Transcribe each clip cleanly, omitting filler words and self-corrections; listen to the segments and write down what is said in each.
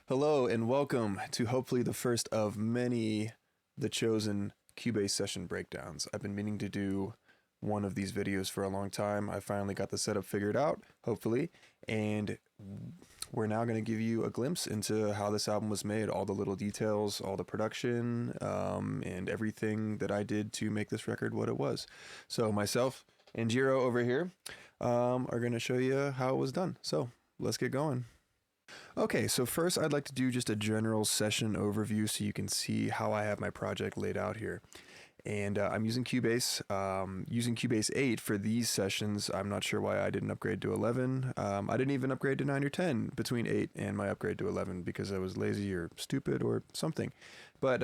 Hello and welcome to hopefully the first of many The Chosen Cubase session breakdowns. I've been meaning to do one of these videos for a long time. I finally got the setup figured out, hopefully, and we're now going to give you a glimpse into how this album was made, all the little details, all the production, and everything that I did to make this record what it was. So myself and Jiro over here are going to show you how it was done. So let's get going. Okay, so first I'd like to do just a general session overview so you can see how I have my project laid out here. And I'm using Cubase, using Cubase 8 for these sessions. I'm not sure why I didn't upgrade to 11. I didn't even upgrade to 9 or 10 between 8 and my upgrade to 11 because I was lazy or stupid or something. But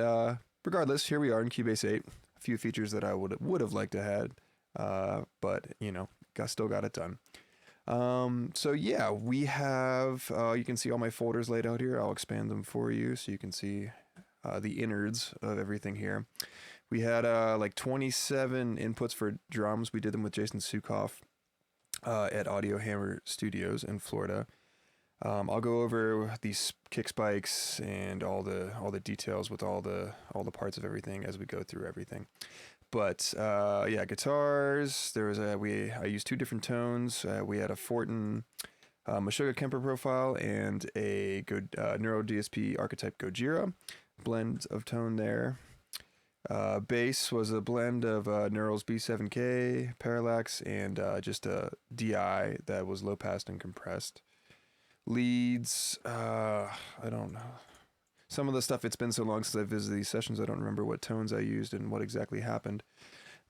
regardless, here we are in Cubase 8. A few features that I would have liked to have, but you know, still got it done. So yeah, we have, you can see all my folders laid out here. I'll expand them for you so you can see the innards of everything here. We had like 27 inputs for drums. We did them with Jason Sukoff at Audio Hammer Studios in Florida. I'll go over these kick spikes and all the details with all the parts of everything as we go through everything. But yeah, guitars. There was I used two different tones. We had a Fortin Meshuggah Kemper profile and a Neuro DSP Archetype Gojira blend of tone there. Bass was a blend of Neural's B7K, Parallax, and just a DI that was low passed and compressed. Leads, I don't know. Some of the stuff, it's been so long since I visited these sessions, I don't remember what tones I used and what exactly happened.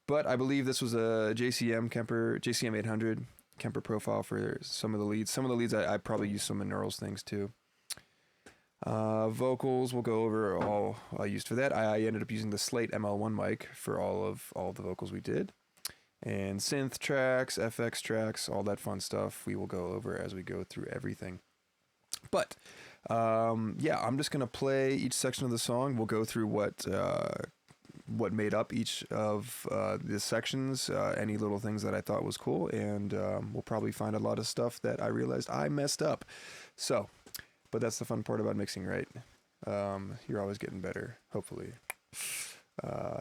But I believe this was a JCM 800 Kemper profile for some of the leads. Some of the leads, I probably used some of Neural's things too. Vocals, we'll go over all I used for that. I ended up using the Slate ML1 mic for all the vocals we did. And synth tracks, FX tracks, all that fun stuff we will go over as we go through everything. But yeah, I'm just gonna play each section of the song. We'll go through what made up each of the sections, any little things that I thought was cool, and we'll probably find a lot of stuff that I realized I messed up. So, but that's the fun part about mixing, right? You're always getting better, hopefully.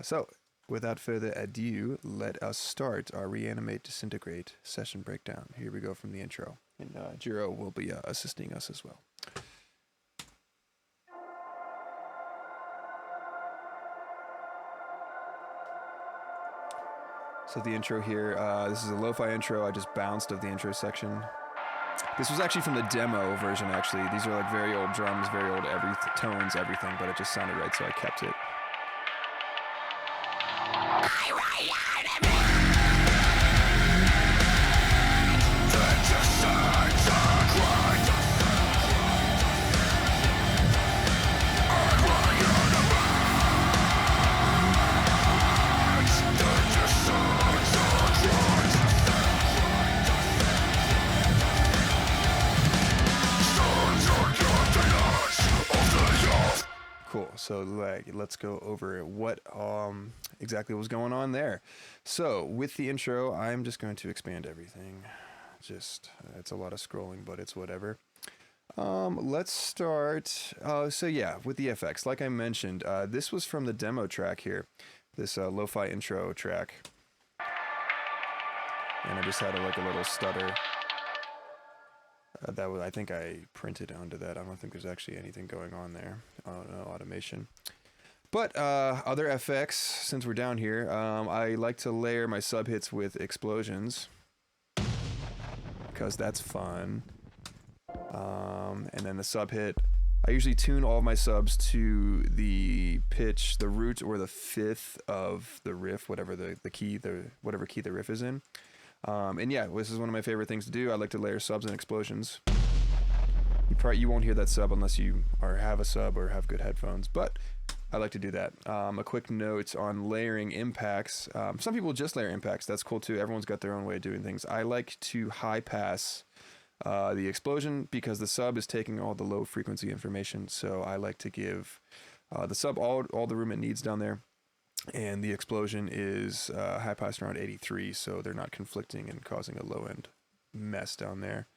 So, without further ado, let us start our Reanimate, Disintegrate session breakdown. Here we go from the intro. And Jiro will be assisting us as well. So the intro here, this is a lo-fi intro. I just bounced of the intro section. This was actually from the demo version, actually. These are like very old drums, very old tones, everything, but it just sounded right, so I kept it. Cool. So let's go over what exactly was going on there. So with the intro, I'm just going to expand everything. It's a lot of scrolling, but it's whatever. Let's start. So yeah, with the FX, like I mentioned, this was from the demo track here, this lo-fi intro track, and I just had a little stutter. I think I printed onto that. I don't think there's actually anything going on there. No automation. But other FX, since we're down here, I like to layer my subhits with explosions because that's fun. And then the subhit, I usually tune all of my subs to the pitch, the root or the fifth of the riff, whatever whatever key the riff is in. And yeah, this is one of my favorite things to do. I like to layer subs and explosions. You won't hear that sub unless you have a sub or have good headphones, but I like to do that. A quick note on layering impacts. Some people just layer impacts. That's cool too. Everyone's got their own way of doing things. I like to high pass the explosion because the sub is taking all the low frequency information. So I like to give the sub all the room it needs down there. And the explosion is high passed around 83, so they're not conflicting and causing a low end mess down there.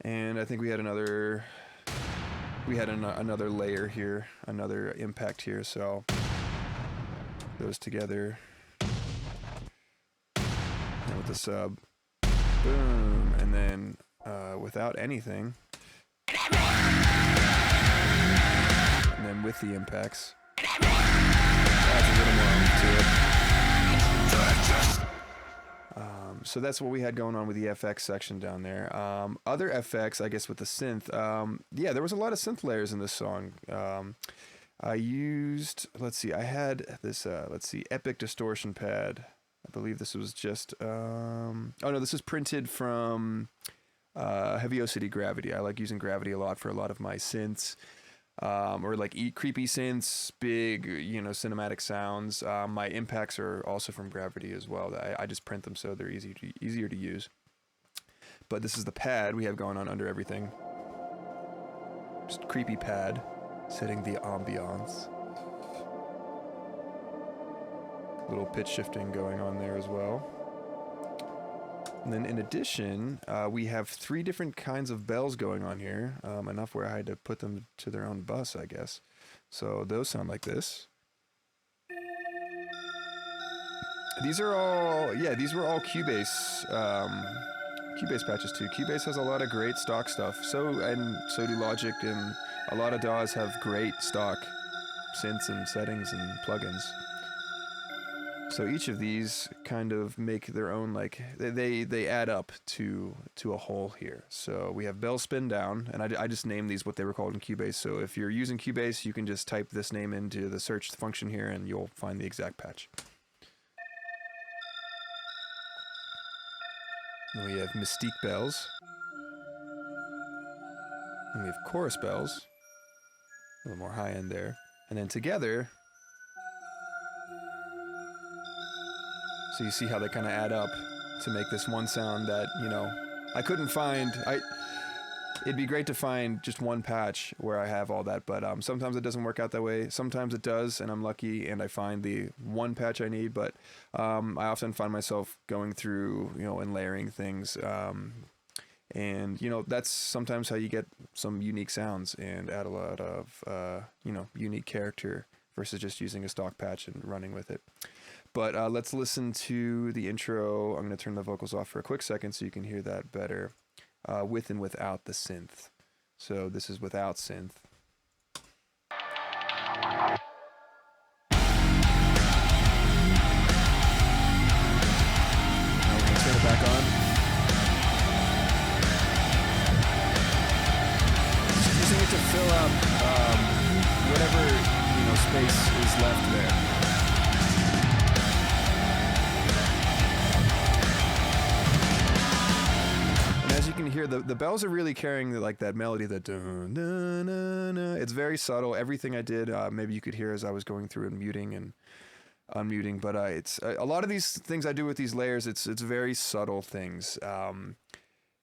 And I think we had another we had another layer here, another impact here, so those together. And with the sub, boom, and then without anything, and then with the impacts, adds a little more oomph to it. So that's what we had going on with the FX section down there. Other FX, I guess, with the synth. Yeah, there was a lot of synth layers in this song. I used, let's see, I had this, Epic Distortion Pad. I believe this was just, oh no, this is printed from Heaviosity Gravity. I like using Gravity a lot for a lot of my synths. Or like creepy synths, big, you know, cinematic sounds. My impacts are also from Gravity as well. I just print them so they're easier to use. But this is the pad we have going on under everything. Just creepy pad, setting the ambiance. Little pitch shifting going on there as well. And then in addition, we have 3 different kinds of bells going on here, enough where I had to put them to their own bus, I guess. So those sound like this. These are all, yeah, these were all Cubase, Cubase patches too. Cubase has a lot of great stock stuff. So do Logic, and a lot of DAWs have great stock synths and settings and plugins. So each of these kind of make their own, like, they add up to a whole here. So we have bell spin down, and I just named these what they were called in Cubase. So if you're using Cubase, you can just type this name into the search function here, and you'll find the exact patch. And we have Mystique bells. And we have chorus bells. A little more high end there. And then together, so you see how they kind of add up to make this one sound that, you know, I couldn't find. It'd be great to find just one patch where I have all that, but sometimes it doesn't work out that way. Sometimes it does, and I'm lucky and I find the one patch I need, but I often find myself going through, you know, and layering things. And, you know, that's sometimes how you get some unique sounds and add a lot of, you know, unique character versus just using a stock patch and running with it. But let's listen to the intro. I'm going to turn the vocals off for a quick second so you can hear that better, with and without the synth. So this is without synth. Now we're going to turn it back on. Just using it to fill up whatever, you know, space is left there. You can hear the bells are really carrying like that melody, that dun, dun, dun, dun. It's very subtle. Everything I did, maybe you could hear as I was going through and muting and unmuting, but it's a lot of these things I do with these layers. It's very subtle things.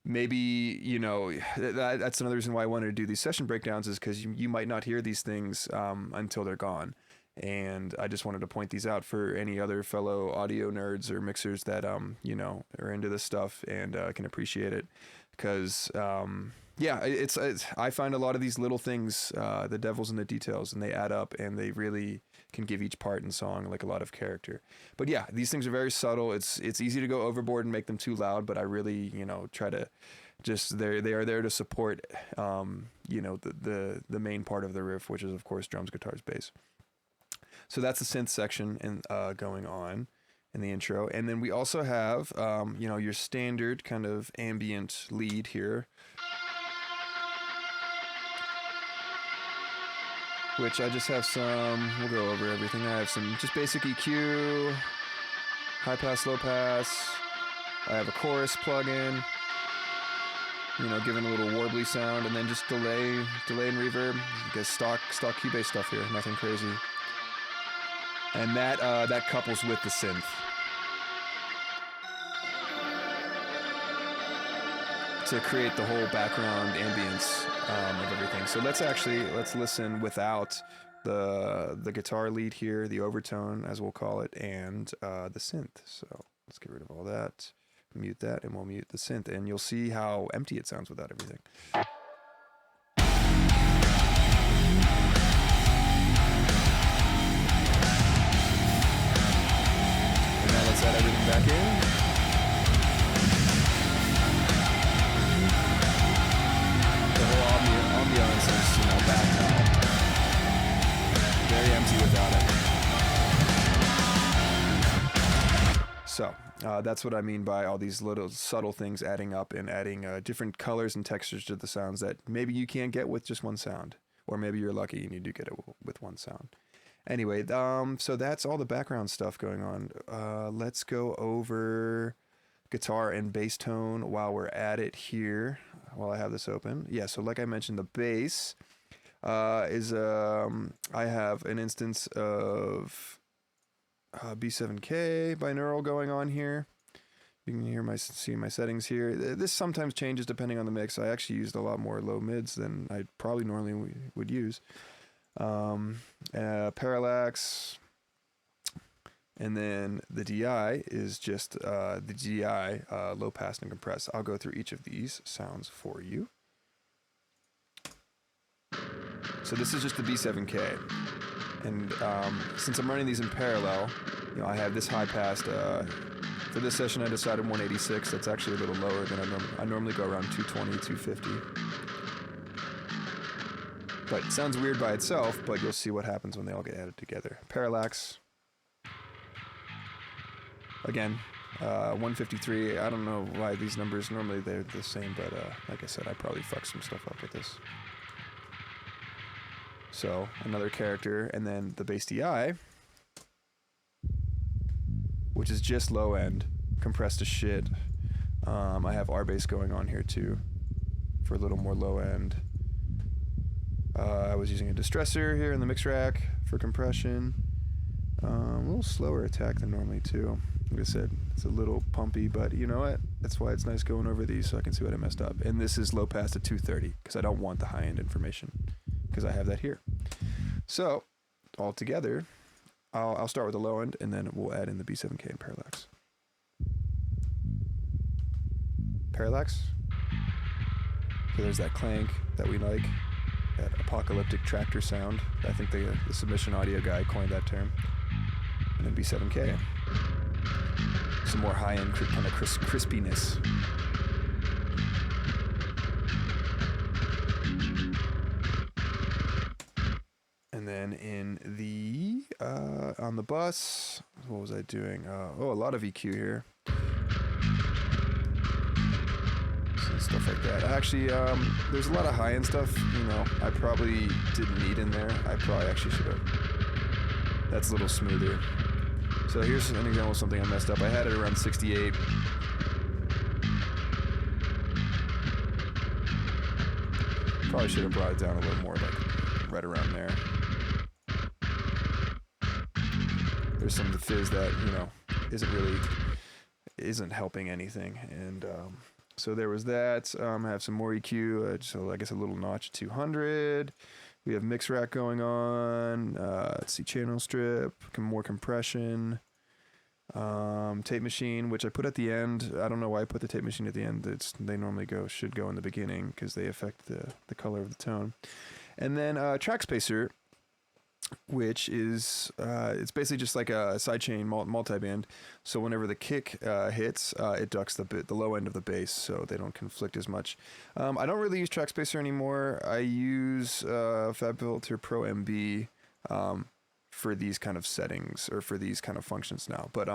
Maybe, you know, that's another reason why I wanted to do these session breakdowns, is because you might not hear these things until they're gone. And I just wanted to point these out for any other fellow audio nerds or mixers that, you know, are into this stuff and can appreciate it. Because, yeah, I find a lot of these little things, the devil's in the details, and they add up, and they really can give each part in song like a lot of character. But yeah, these things are very subtle. It's easy to go overboard and make them too loud, but I really, you know, try to just, they are there to support, you know, the main part of the riff, which is, of course, drums, guitars, bass. So that's the synth section and going on in the intro. And then we also have, you know, your standard kind of ambient lead here, which I just have some, we'll go over everything. I have some just basic EQ, high pass, low pass. I have a chorus plugin, you know, giving a little warbly sound, and then just delay and reverb. I guess stock Cubase stuff here, nothing crazy. And that couples with the synth. To create the whole background ambience of everything. So let's listen without the guitar lead here, the overtone as we'll call it, and the synth. So let's get rid of all that, mute that, and we'll mute the synth, and you'll see how empty it sounds without everything. That's what I mean by all these little subtle things adding up and adding different colors and textures to the sounds that maybe you can't get with just one sound. Or maybe you're lucky and you do get it with one sound. Anyway, so that's all the background stuff going on. Let's go over guitar and bass tone while we're at it here, while I have this open. Yeah, so like I mentioned, the bass is, I have an instance of B7K binaural going on here. You can see my settings here. This sometimes changes depending on the mix. I actually used a lot more low mids than I probably normally would use. Parallax, and then the DI is just the DI, low pass and compress. I'll go through each of these sounds for you. So this is just the B7K, and since I'm running these in parallel, you know, I have this high pass. For this session, I decided 186. That's actually a little lower than I normally go around 220, 250. But it sounds weird by itself, but you'll see what happens when they all get added together. Parallax. Again, 153. I don't know why these numbers, normally they're the same, but like I said, I probably fucked some stuff up with this. So, another character, and then the bass DI, which is just low end, compressed to shit. I have R bass going on here too, for a little more low end. I was using a distressor here in the mix rack for compression. A little slower attack than normally too. Like I said, it's a little pumpy, but you know what? That's why it's nice going over these so I can see what I messed up. And this is low pass to 230 because I don't want the high end information because I have that here. So all together, I'll start with the low end and then we'll add in the B7K and parallax. Parallax. So there's that clank that we like, that apocalyptic tractor sound. I think the submission audio guy coined that term. And then B7K. Some more high-end kind of crispiness. And then in the on the bus, what was I doing? Oh, a lot of EQ here. So stuff like that. Actually, there's a lot of high-end stuff. You know, I probably didn't need in there. I probably actually should have. That's a little smoother. So here's an example of something I messed up. I had it around 68. Probably should have brought it down a little more, like right around there. There's some of the fizz that, you know, isn't helping anything. And so there was that. I have some more EQ, so I guess a little notch 200. We have mix rack going on. Let's see, channel strip, more compression. Tape machine, which I put at the end. I don't know why I put the tape machine at the end. They normally should go in the beginning because they affect the color of the tone. And then track spacer, which is it's basically just like a sidechain multi-band. So whenever the kick hits, it ducks the low end of the bass, so they don't conflict as much. I don't really use track spacer anymore. I use FabFilter Pro MB for these kind of settings or for these kind of functions now. But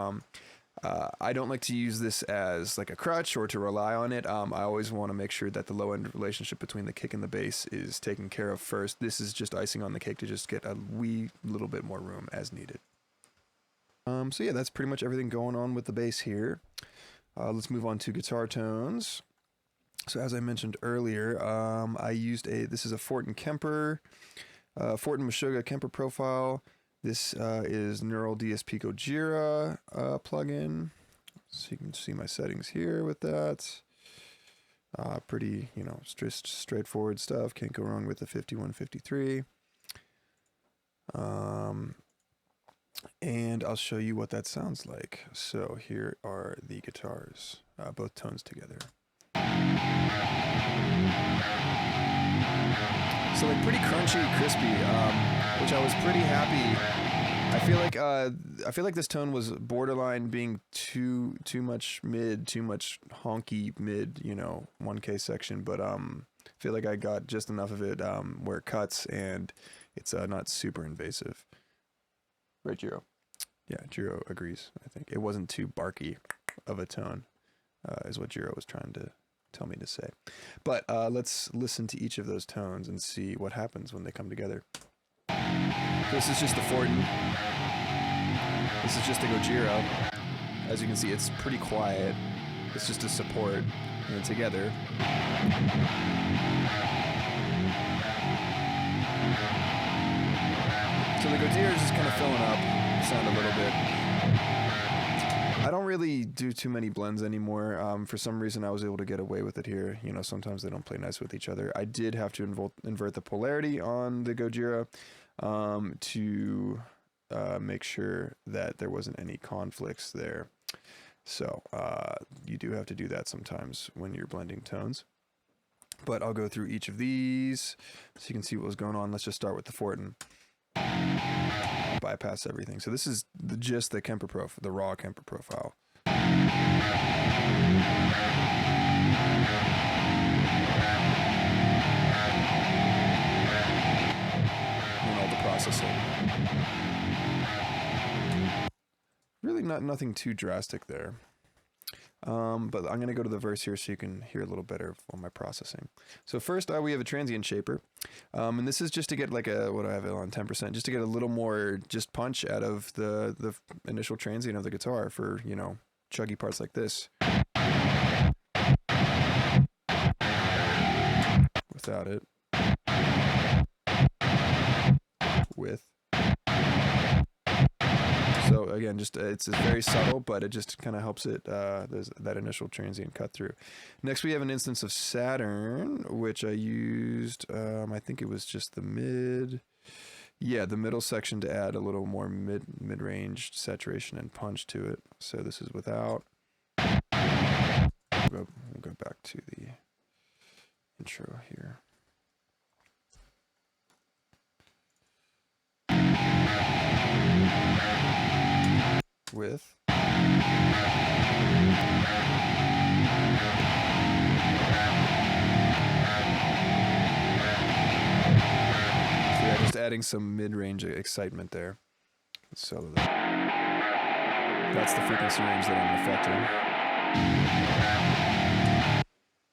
I don't like to use this as like a crutch or to rely on it. I always want to make sure that the low end relationship between the kick and the bass is taken care of first. This is just icing on the cake to just get a wee little bit more room as needed. So yeah, that's pretty much everything going on with the bass here. Let's move on to guitar tones. So as I mentioned earlier, I used this is a Fort & Kemper, Fort & Meshuggah Kemper profile. This is Neural DSP Gojira plugin. So you can see my settings here with that. Pretty, you know, straightforward stuff. Can't go wrong with the 5153. And I'll show you what that sounds like. So here are the guitars, both tones together. So like pretty crunchy, crispy, which I was pretty happy. I feel like this tone was borderline being too much mid, too much honky mid, you know, 1K section. But I feel like I got just enough of it where it cuts and it's not super invasive. Right, Jiro? Yeah, Jiro agrees. I think it wasn't too barky. of a tone, is what Jiro was trying to tell me to say. But let's listen to each of those tones and see what happens when they come together. This is just the Fortin. This is just the Gojira. As you can see, it's pretty quiet. It's just a support, and then together. So the Gojira is just kind of filling up the sound a little bit. I don't really do too many blends anymore. For some reason, I was able to get away with it here. You know, sometimes they don't play nice with each other. I did have to invert the polarity on the Gojira to make sure that there wasn't any conflicts there. So you do have to do that sometimes when you're blending tones. But I'll go through each of these so you can see what was going on. Let's just start with the Fortin. Bypass everything. So this is just the Kemper profile, the raw Kemper profile. And all the processing. Really nothing too drastic there. But I'm going to go to the verse here so you can hear a little better on my processing. So first we have a transient shaper. And this is just to get like what do I have it on 10%, just to get a little more just punch out of the initial transient of the guitar for, you know, chuggy parts like this. Without it. With. So again, just it's very subtle, but it just kind of helps it. There's that initial transient cut through. Next, we have an instance of Saturn, which I used. I think it was just the middle section to add a little more mid-range saturation and punch to it. So this is without. We'll go back to the intro here. With. So yeah, just adding some mid-range excitement there. So that's the frequency range that I'm affecting.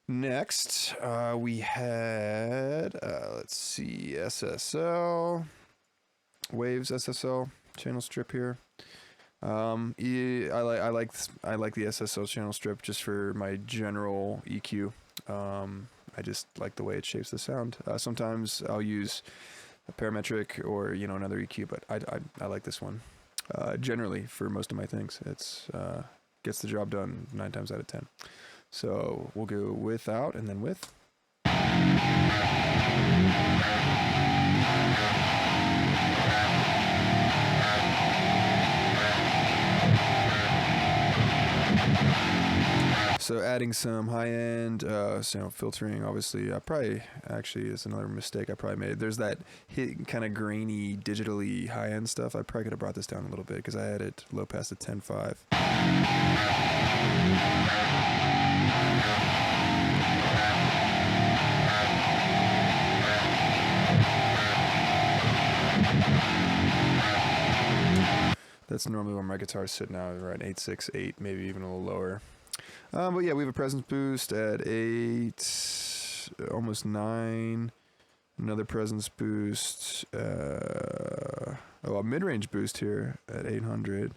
Next, we had, let's see, SSL, Waves SSL channel strip here. Yeah, I like the SSL channel strip just for my general EQ. I just like the way it shapes the sound. Sometimes I'll use a parametric or, you know, another EQ, but I like this one. Generally for most of my things, it's gets the job done 9 times out of 10. So we'll go without and then with. So adding some high-end, filtering, obviously, actually, is another mistake I probably made. There's that kind of grainy, digitally high-end stuff. I probably could have brought this down a little bit because I had it low pass at 10.5. That's normally where my guitar's sitting now, around 8.6, 8, maybe even a little lower. But yeah, we have a presence boost at 8, almost 9. Another presence boost. A mid-range boost here at 800.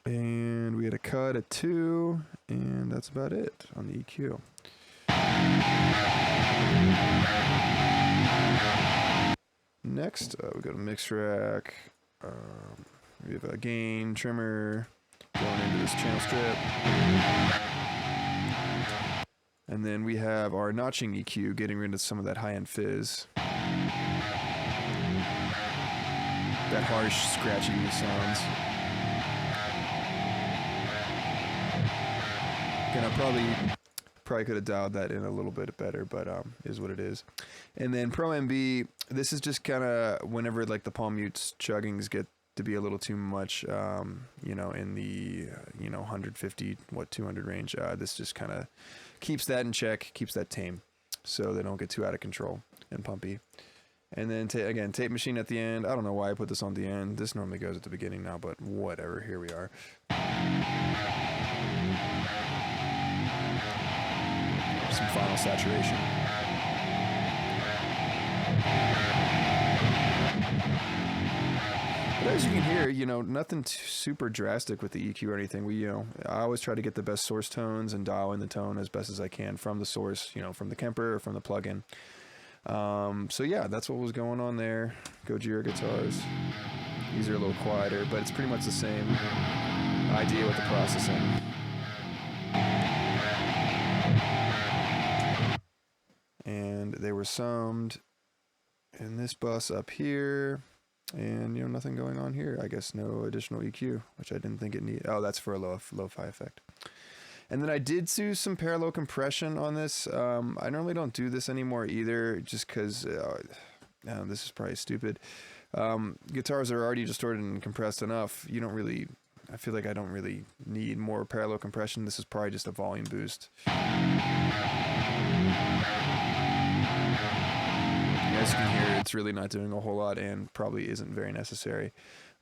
And we had a cut at 2, and that's about it on the EQ. Next, we go to mix rack. We have a gain trimmer going into this channel strip. And then we have our notching EQ getting rid of some of that high-end fizz. That harsh, scratchy sounds. Again, I probably could have dialed that in a little bit better, but is what it is. And then Pro MB, this is just kind of whenever like the palm mutes chuggings get to be a little too much, you know, in the 150, 200 range. This just kind of keeps that in check, keeps that tame, so they don't get too out of control and pumpy. And then again, tape machine at the end. I don't know why I put this on the end. This normally goes at the beginning now, but whatever. Here we are. Some final saturation. But as you can hear, you know, nothing super drastic with the EQ or anything. I always try to get the best source tones and dial in the tone as best as I can from the source, you know, from the Kemper or from the plugin. So yeah, that's what was going on there. Gojira guitars. These are a little quieter, but it's pretty much the same idea with the processing. And they were summed in this bus up here, and you know, nothing going on here. I guess no additional EQ, which I didn't think it needed. Oh, that's for a lo-fi effect. And then I did do some parallel compression on this. I normally don't do this anymore either, just because this is probably stupid. Guitars are already distorted and compressed enough. I feel like I don't really need more parallel compression. This is probably just a volume boost. As you can hear, it's really not doing a whole lot and probably isn't very necessary.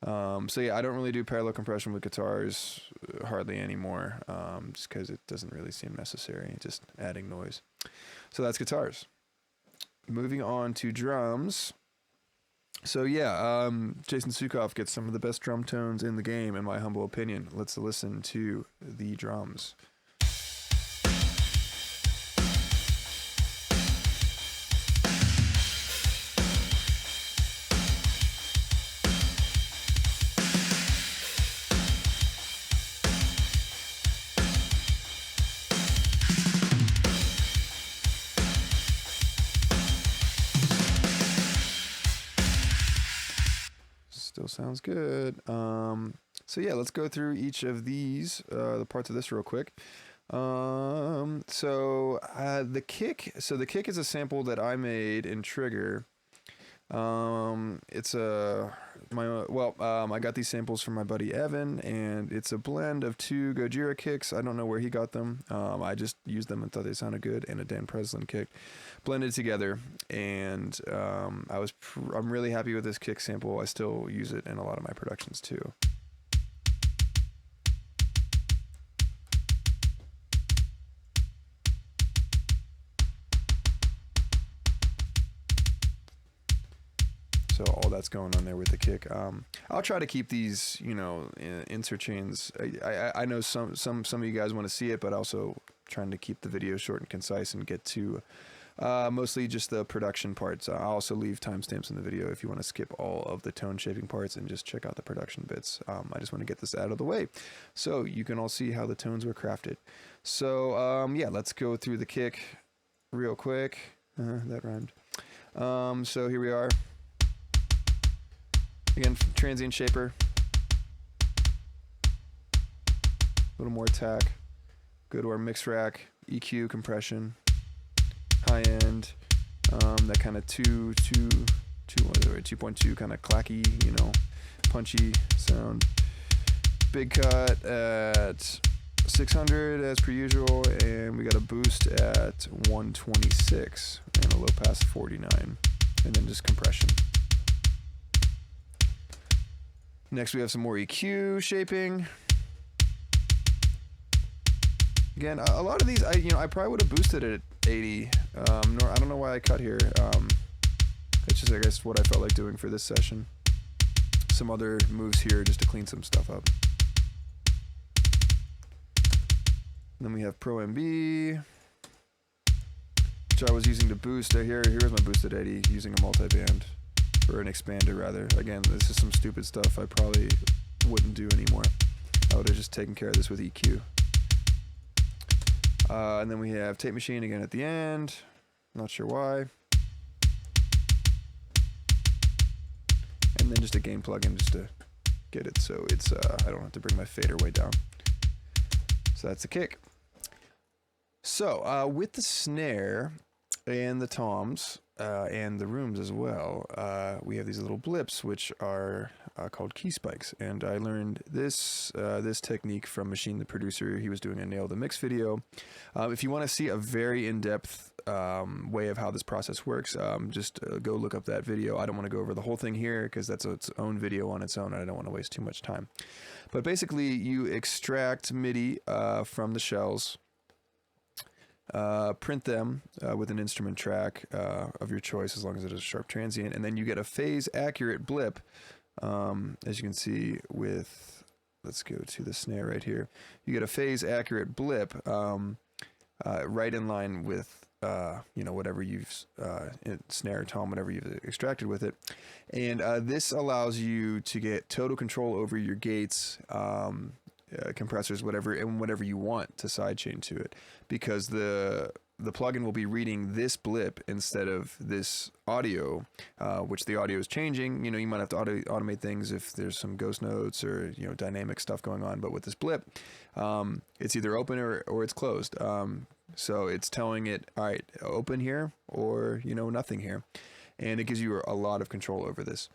So yeah, I don't really do parallel compression with guitars hardly anymore, just because it doesn't really seem necessary, just adding noise. So that's guitars. Moving on to drums. So yeah, Jason Sukoff gets some of the best drum tones in the game, in my humble opinion. Let's listen to the drums. Still sounds good. So yeah, let's go through each of these, the parts of this real quick. The kick. So the kick is a sample that I made in Trigger. It's I got these samples from my buddy Evan, and it's a blend of two Gojira kicks. I don't know where he got them. I just used them and thought they sounded good, and a Dan Presslin kick blended together. And I'm really happy with this kick sample. I still use it in a lot of my productions too. So all that's going on there with the kick. I'll try to keep these, insert chains. I know some of you guys want to see it, but also trying to keep the video short and concise and get to mostly just the production parts. I'll also leave timestamps in the video if you want to skip all of the tone shaping parts and just check out the production bits. I just want to get this out of the way so you can all see how the tones were crafted. So yeah, let's go through the kick real quick. That rhymed. So here we are. Again, transient shaper. A little more attack. Go to our mix rack, EQ, compression, high end. That kind of 2.2 kind of clacky, punchy sound. Big cut at 600 as per usual, and we got a boost at 126 and a low pass 49, and then just compression. Next, we have some more EQ shaping. Again, a lot of these, I probably would have boosted it at 80. I don't know why I cut here. It's just, I guess, what I felt like doing for this session. Some other moves here just to clean some stuff up. Then we have Pro MB, which I was using to boost. Here's my boost at 80 using a multi-band. Or an expander, rather. Again, this is some stupid stuff I probably wouldn't do anymore. I would have just taken care of this with EQ. And then we have Tape Machine again at the end. Not sure why. And then just a gain plugin just to get it so it's I don't have to bring my fader way down. So that's the kick. So with the snare and the toms, and the rooms as well, we have these little blips, which are called key spikes. And I learned this technique from Machine the Producer. He was doing a Nail the Mix video. If you want to see a very in-depth way of how this process works, just go look up that video. I don't want to go over the whole thing here because that's its own video on its own, and I don't want to waste too much time. But basically, you extract MIDI from the shells, print them with an instrument track of your choice, as long as it is a sharp transient, and then you get a phase accurate blip, as you can see with, let's go to the snare right here. You get a phase accurate blip right in line with whatever you've snare, tom, whatever you've extracted with it. And this allows you to get total control over your gates, compressors, whatever, and whatever you want to sidechain to it, because the plugin will be reading this blip instead of this audio, which the audio is changing. You might have to automate things if there's some ghost notes or dynamic stuff going on. But with this blip, it's either open or it's closed. So it's telling it, all right, open here or nothing here, and it gives you a lot of control over this.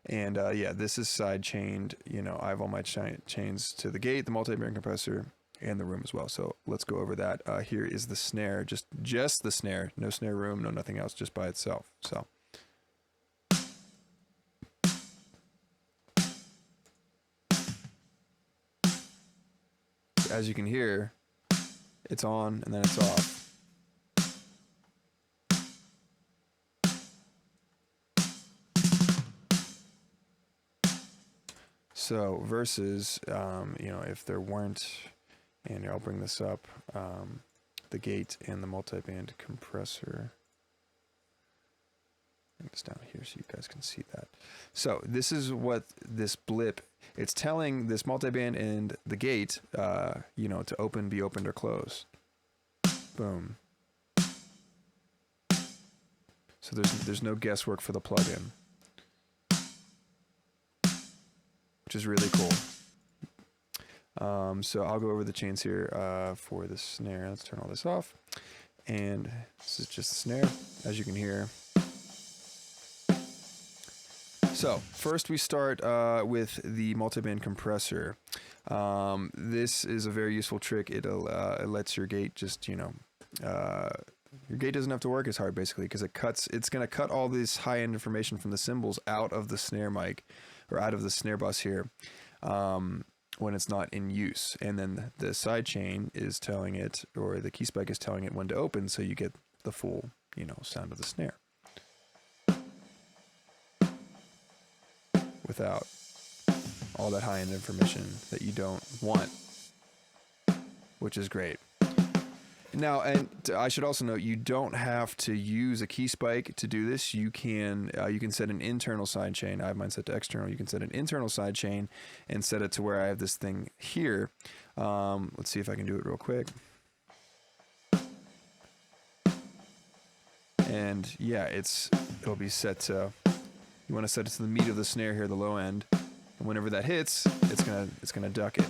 And yeah, this is side chained. I have all my chains to the gate, the multi-band compressor, and the room as well. So let's go over that. Here is the snare, just the snare, no snare room, no nothing else, just by itself. So as you can hear, it's on and then it's off. So versus, if there weren't, and I'll bring this up, the gate and the multi-band compressor. Bring this down here so you guys can see that. So this is what this blip, it's telling this multi-band and the gate, to open, be opened, or closed. Boom. So there's no guesswork for the plugin, which is really cool. So I'll go over the chains here for the snare. Let's turn all this off. And this is just the snare, as you can hear. So first we start with the multi-band compressor. This is a very useful trick. It lets your gate just, your gate doesn't have to work as hard, basically, because it's going to cut all this high-end information from the cymbals out of the snare mic, or out of the snare bus here, when it's not in use. And then the side chain is telling it, or the key spike is telling it when to open, so you get the full, sound of the snare without all that high-end information that you don't want, which is great. Now, and I should also note, you don't have to use a key spike to do this. You can set an internal side chain. I have mine set to external. You can set an internal side chain and set it to where I have this thing here. Let's see if I can do it real quick. And yeah, it'll be set to, you want to set it to the meat of the snare here, the low end. And whenever that hits, it's gonna duck it.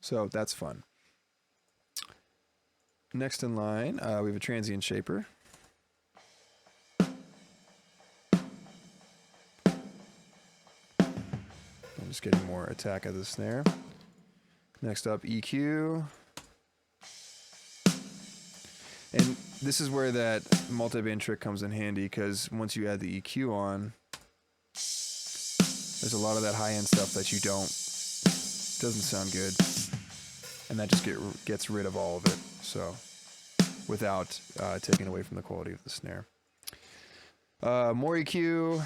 So that's fun. Next in line, we have a transient shaper. I'm just getting more attack of the snare. Next up, EQ. And this is where that multi-band trick comes in handy, because once you add the EQ on, there's a lot of that high-end stuff that doesn't sound good. And that just gets rid of all of it, so without taking away from the quality of the snare. More EQ.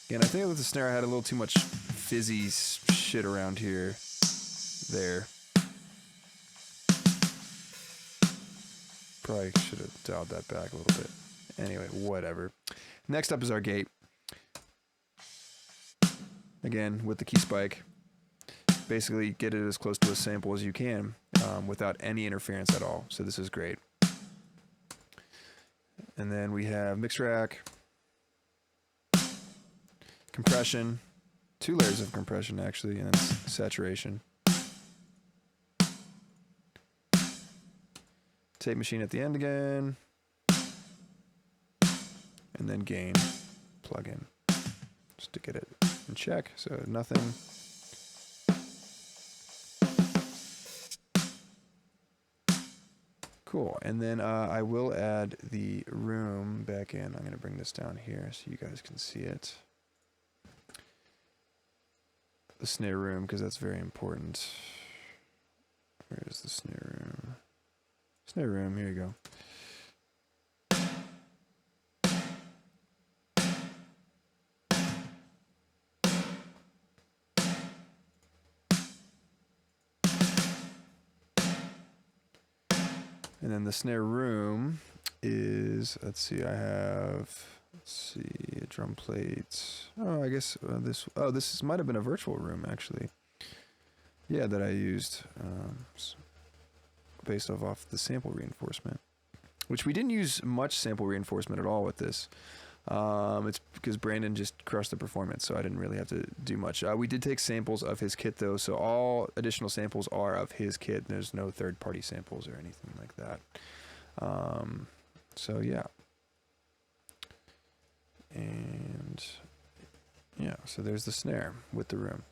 Again, I think with the snare I had a little too much fizzy shit around here. There. Probably should have dialed that back a little bit. Anyway, whatever. Next up is our gate. Again, with the key spike. Basically get it as close to a sample as you can without any interference at all. So this is great. And then we have mix rack, compression, 2 layers of compression actually, and then saturation. Tape machine at the end again, and then gain plug in just to get it in check. So nothing. Cool. And then I will add the room back in. I'm going to bring this down here so you guys can see it. The snare room, because that's very important. Where is the snare room? Snare room, here you go. And then the snare room is, let's see, I have, a drum plate. Oh, I guess this might have been a virtual room actually. Yeah, that I used based off the sample reinforcement, which we didn't use much sample reinforcement at all with this. It's because Brandon just crushed the performance, so I didn't really have to do much. We did take samples of his kit though, so all additional samples are of his kit. There's no third-party samples or anything like that. So yeah. And yeah, so there's the snare with the room.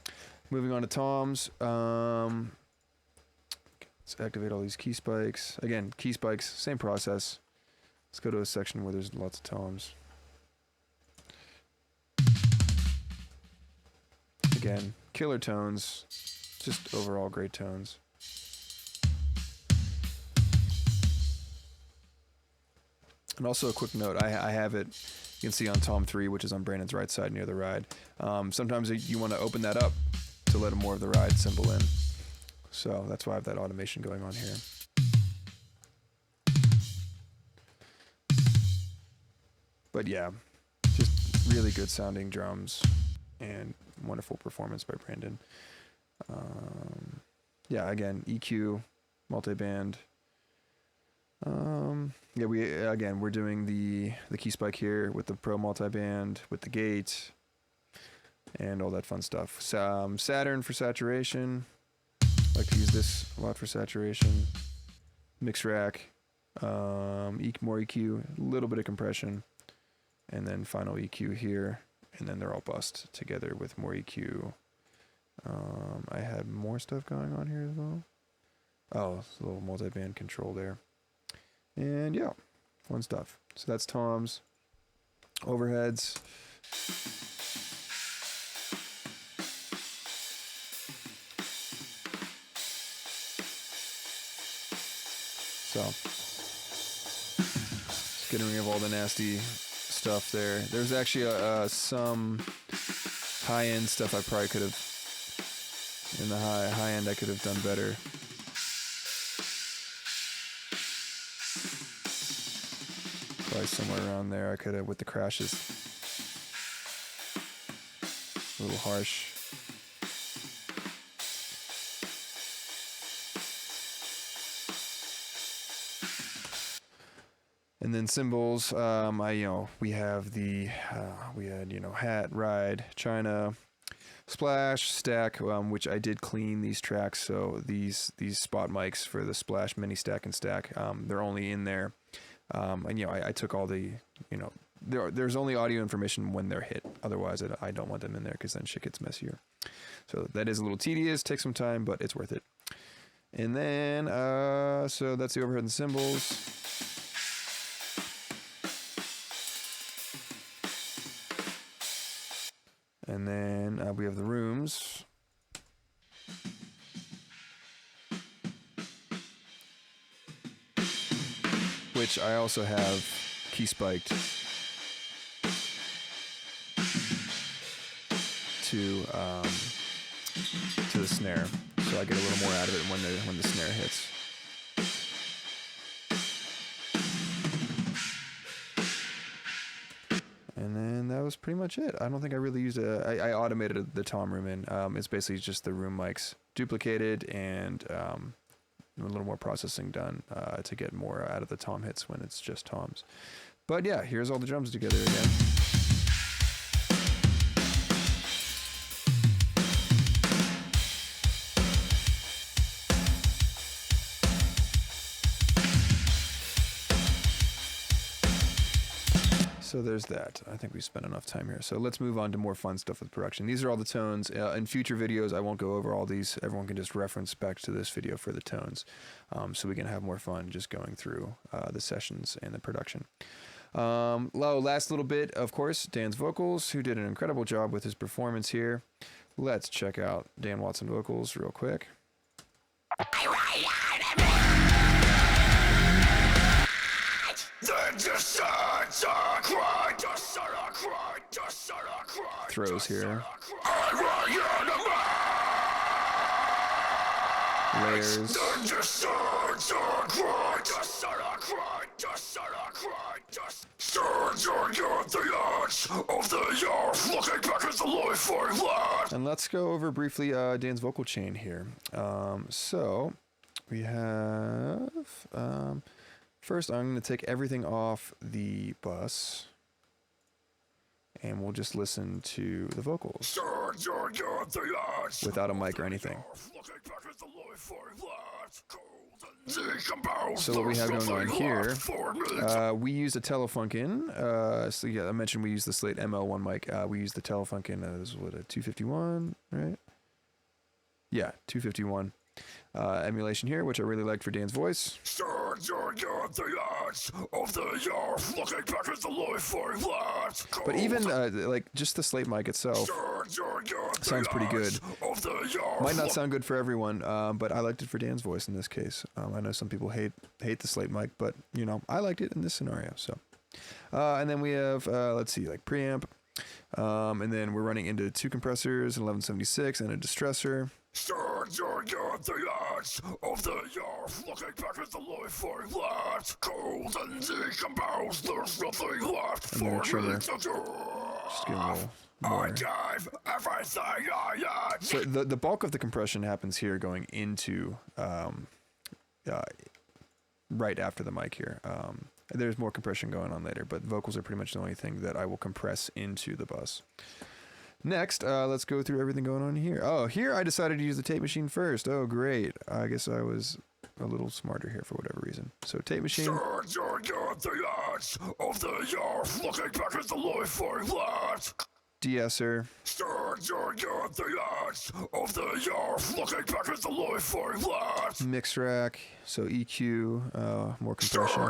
Moving on to toms. Let's activate all these key spikes. Again, key spikes, same process. Let's go to a section where there's lots of toms. Again, killer tones, just overall great tones. And also a quick note, I have it, you can see on Tom 3, which is on Brandon's right side near the ride. Sometimes you want to open that up to let more of the ride cymbal in. So that's why I have that automation going on here. But yeah, just really good sounding drums and wonderful performance by Brandon. Yeah, again, EQ, multiband. Yeah, we're doing the key spike here with the Pro multiband, with the gate, and all that fun stuff. Saturn for saturation. I like to use this a lot for saturation. Mix rack, more EQ, a little bit of compression, and then final EQ here, and then they're all bussed together with more EQ. I had more stuff going on here as well. Oh, it's a little multi-band control there. And yeah, fun stuff. So that's toms, overheads. So, just getting rid of all the nasty stuff there. There's actually some high-end stuff I probably could have, in the high end I could have done better. Probably somewhere around there I could have, with the crashes. A little harsh. And then cymbals, we have we had hat, ride, China, splash, stack, which I did clean these tracks. So these spot mics for the splash, mini stack, and stack, they're only in there. And I took all the, there's only audio information when they're hit. Otherwise, I don't want them in there because then shit gets messier. So that is a little tedious, takes some time, but it's worth it. And then, so that's the overhead and cymbals. And then we have the rooms. Which I also have key spiked to the snare, so I get a little more out of it when the snare hits. And then that was pretty much it. I don't think I really used I automated the tom room in. It's basically just the room mics duplicated and a little more processing done to get more out of the tom hits when it's just toms. But yeah, here's all the drums together again. So there's that. I think we spent enough time here. So let's move on to more fun stuff with production. These are all the tones. In future videos, I won't go over all these. Everyone can just reference back to this video for the tones. So we can have more fun just going through the sessions and the production. Last little bit, of course, Dan's vocals, who did an incredible job with his performance here. Let's check out Dan Watson vocals real quick. Throws here. Layers. And let's go over briefly Dan's vocal chain here. So we have first I'm going to take everything off the bus and we'll just listen to the vocals without a mic or anything. So what we have going on here, we used a Telefunken. So yeah, I mentioned we used the Slate ML1 mic. We used the Telefunken. This is what, a 251, right? Yeah, 251. Emulation here, which I really liked for Dan's voice. But even like just the Slate mic itself sounds pretty good. Might not sound good for everyone, but I liked it for Dan's voice in this case. I know some people hate the Slate mic, but you know, I liked it in this scenario. So, and then we have let's see, like preamp, and then we're running into 2 compressors, an 1176, and a distressor. And then a trimmer. Just give a little more. So the bulk of the compression happens here going into right after the mic here. There's more compression going on later, but vocals are pretty much the only thing that I will compress into the bus. Next, let's go through everything going on here. Oh, here I decided to use the tape machine first. Oh, great. I guess I was a little smarter here for whatever reason. So tape machine. De-esser. Mix rack, so EQ, more compression.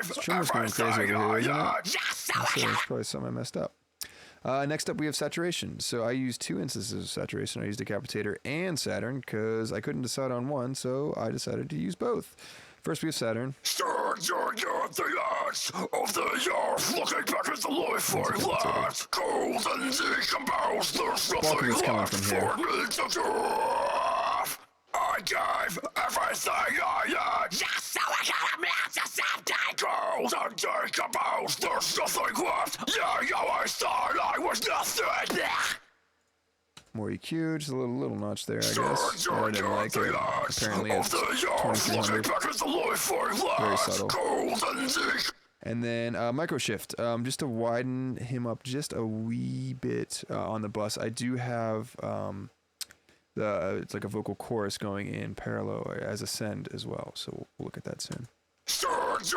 This trimmer's going crazy over here, isn't it? So it's probably something I messed up. Next up, we have saturation. So I used 2 instances of saturation. I used Decapitator and Saturn because I couldn't decide on one, so I decided to use both. First, we have Saturn. Bulk of it's coming from here. I gave everything I had just so I could make the something cold and decompose. There's nothing left. Yeah, you always thought I was nothing. More EQ, just a little notch there, I guess. I didn't like it. Apparently it's 2300. Very subtle. And then micro shift, just to widen him up just a wee bit on the bus. I do have it's like a vocal chorus going in parallel as a send as well. So we'll look at that soon. But as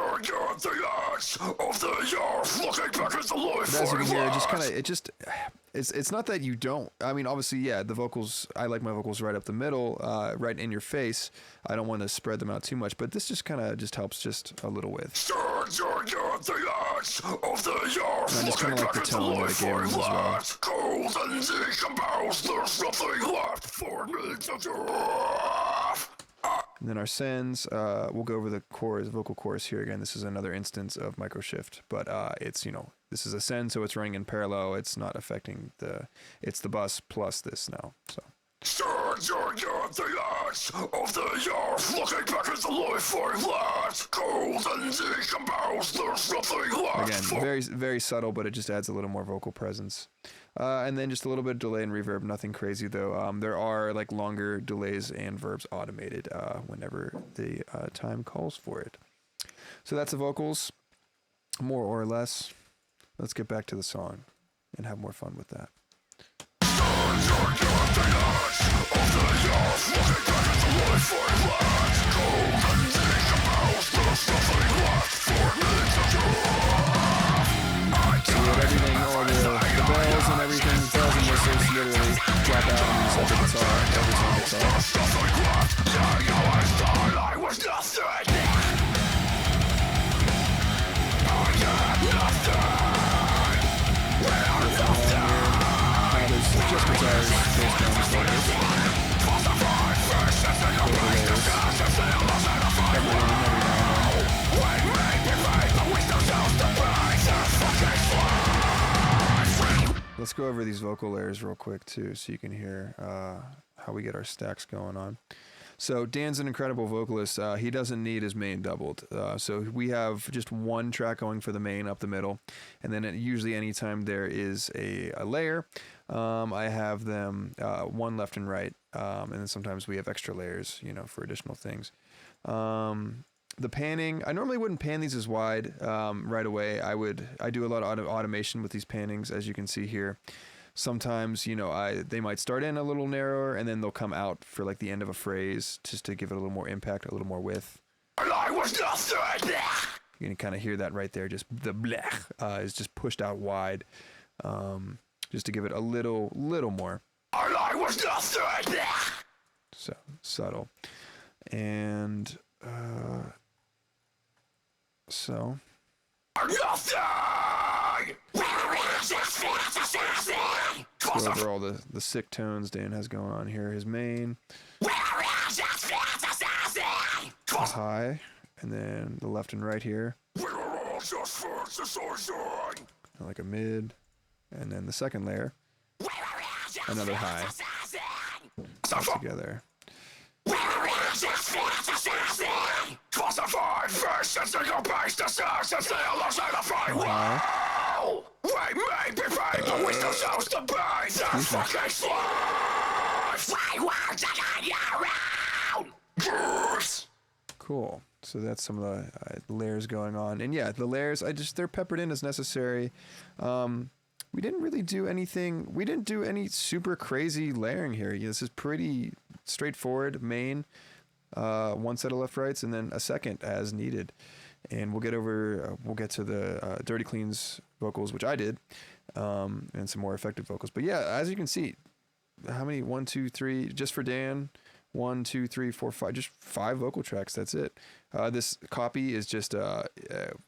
you can hear, it's not that you don't. I mean, obviously, yeah, the vocals. I like my vocals right up the middle, right in your face. I don't want to spread them out too much, but this just kind of helps just a little with. And I just kind of like the tone that I gave him as well. And then our sends, we'll go over the vocal chorus here again. This is another instance of micro shift, but it's, you know, this is a send, so it's running in parallel. It's not affecting it's the bus plus this now, so. Again, very, very subtle, but it just adds a little more vocal presence. And then just a little bit of delay and reverb, nothing crazy though. There are like longer delays and verbs automated whenever the time calls for it. So that's the vocals, more or less. Let's get back to the song and have more fun with that. Everything, all the bells and everything, bells and whistles literally drop out and use like the guitar, every single guitar. There's just guitars, bass drums, vocals. Let's go over these vocal layers real quick too, so you can hear how we get our stacks going on. So Dan's an incredible vocalist. He doesn't need his main doubled. So we have just one track going for the main up the middle, and then usually anytime there is a layer, I have them one left and right, and then sometimes we have extra layers, you know, for additional things. The panning, I normally wouldn't pan these as wide right away. I do a lot of automation with these pannings, as you can see here. Sometimes, you know, they might start in a little narrower and then they'll come out for like the end of a phrase just to give it a little more impact, a little more width. You can kind of hear that right there. Just the blech is just pushed out wide, just to give it a little more. So subtle, and so. Let's go over all the sick tones Dan has going on here. His main is high, and then the left and right here, like a mid, and then the second layer, another high, all together. Cool. So that's some of the layers going on, and yeah, the layers they're peppered in as necessary. We didn't really do anything. We didn't do any super crazy layering here. This is pretty straightforward. Main, one set of left rights, and then a second as needed. And we'll get to the dirty cleans vocals, which I did, and some more effective vocals. But yeah, as you can see, how many? 1, 2, 3, just for Dan. 1, 2, 3, 4, 5, just 5 vocal tracks. That's it. This copy is just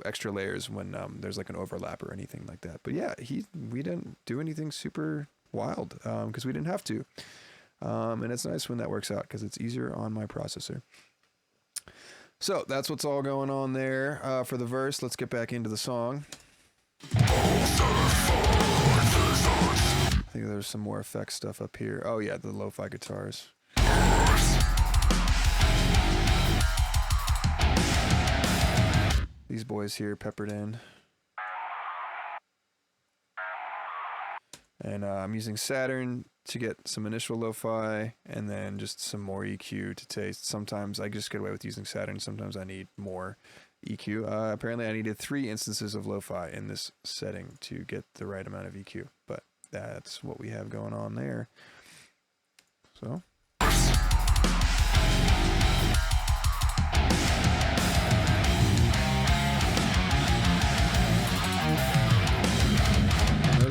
extra layers when there's like an overlap or anything like that. But yeah, we didn't do anything super wild because we didn't have to. And it's nice when that works out because it's easier on my processor. So that's what's all going on there for the verse. Let's get back into the song. I think there's some more effects stuff up here. Oh yeah, the lo-fi guitars. These boys here peppered in. And I'm using Saturn to get some initial lo-fi and then just some more EQ to taste. Sometimes I just get away with using Saturn. Sometimes I need more EQ. Apparently I needed 3 instances of lo-fi in this setting to get the right amount of EQ. But that's what we have going on there. So.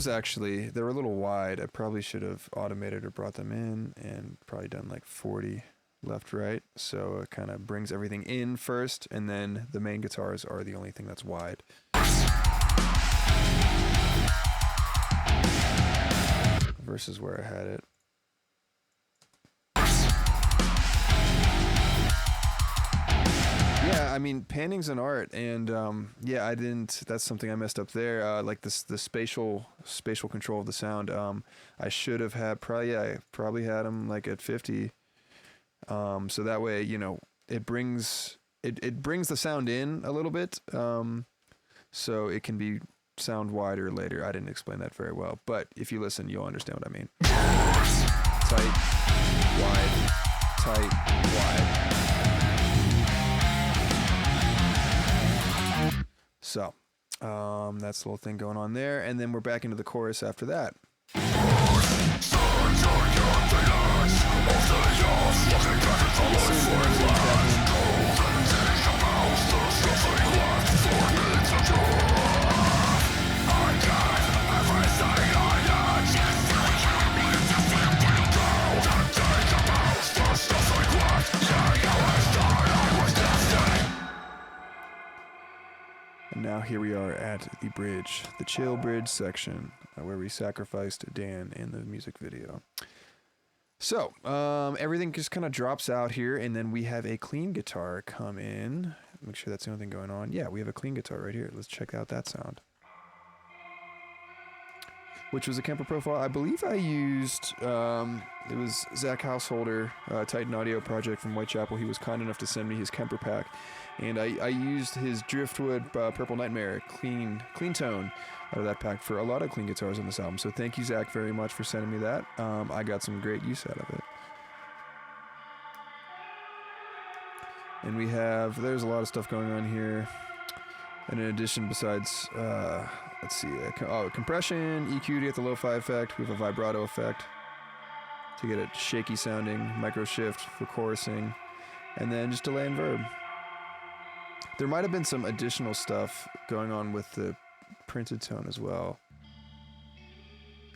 Actually, they were a little wide. I probably should have automated or brought them in and probably done like 40 left right, so it kind of brings everything in first, and then the main guitars are the only thing that's wide. Versus where I had it. Yeah, I mean, panning's an art, and yeah, that's something I messed up there. Like the spatial control of the sound. I should have had I probably had them like at 50. So that way, you know, it brings the sound in a little bit. So it can be sound wider later. I didn't explain that very well, but if you listen, you'll understand what I mean. Tight, wide, tight, wide. So, that's the little thing going on there, and then we're back into the chorus after that. And now here we are at the bridge, the chill bridge section, where we sacrificed Dan in the music video. So, everything just kind of drops out here, and then we have a clean guitar come in. Make sure that's the only thing going on. Yeah, we have a clean guitar right here. Let's check out that sound. Which was a Kemper profile. I believe I used, it was Zach Householder, Titan Audio project from Whitechapel. He was kind enough to send me his Kemper pack. And I used his Driftwood Purple Nightmare clean tone out of that pack for a lot of clean guitars on this album. So thank you, Zach, very much for sending me that. I got some great use out of it. And there's a lot of stuff going on here. And in addition, besides, let's see, compression, EQ to get the lo-fi effect. We have a vibrato effect to get it shaky sounding, micro shift for chorusing, and then just delay and verb. There might have been some additional stuff going on with the printed tone as well.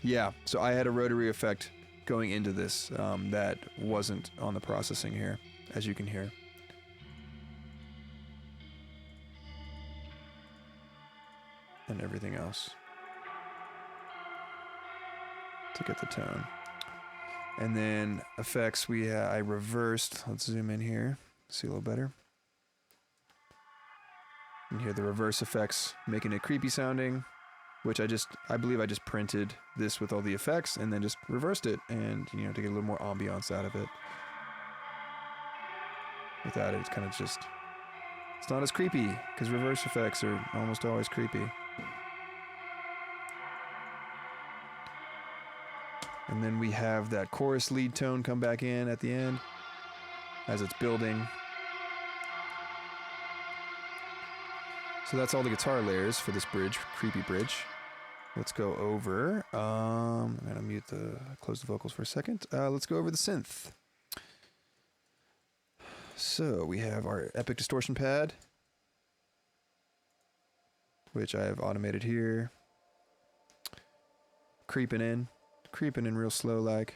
Yeah, so I had a rotary effect going into this that wasn't on the processing here, as you can hear. And everything else to get the tone. And then effects, I reversed. Let's zoom in here, see a little better. And here the reverse effects, making it creepy sounding, which I believe I just printed this with all the effects and then just reversed it, and to get a little more ambiance out of it. Without it, it's kind of just, it's not as creepy, because reverse effects are almost always creepy. And then we have that chorus lead tone come back in at the end as it's building. So that's all the guitar layers for this bridge, creepy bridge. Let's go over, I'm gonna close the vocals for a second. Let's go over the synth. So we have our Epic Distortion pad, which I have automated here. Creeping in real slow like.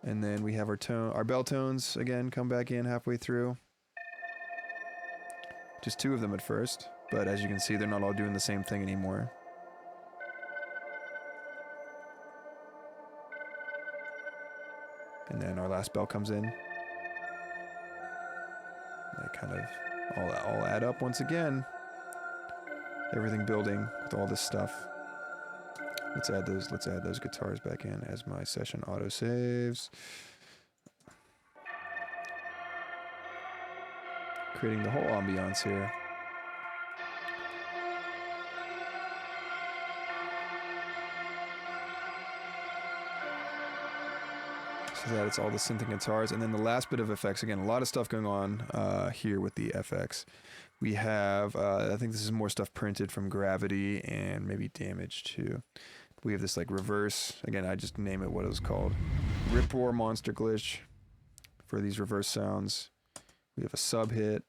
And then we have our bell tones again come back in halfway through. Just two of them at first, but as you can see, they're not all doing the same thing anymore. And then our last bell comes in. They kind of all add up once again. Everything building with all this stuff. Let's add those guitars back in as my session auto saves. Creating the whole ambiance here. So that it's all the synth and guitars. And then the last bit of effects, again, a lot of stuff going on here with the FX. We have, I think this is more stuff printed from Gravity and maybe Damage too. We have this like reverse, again, I just name it what it was called. Rip Roar Monster Glitch for these reverse sounds. We have a sub hit.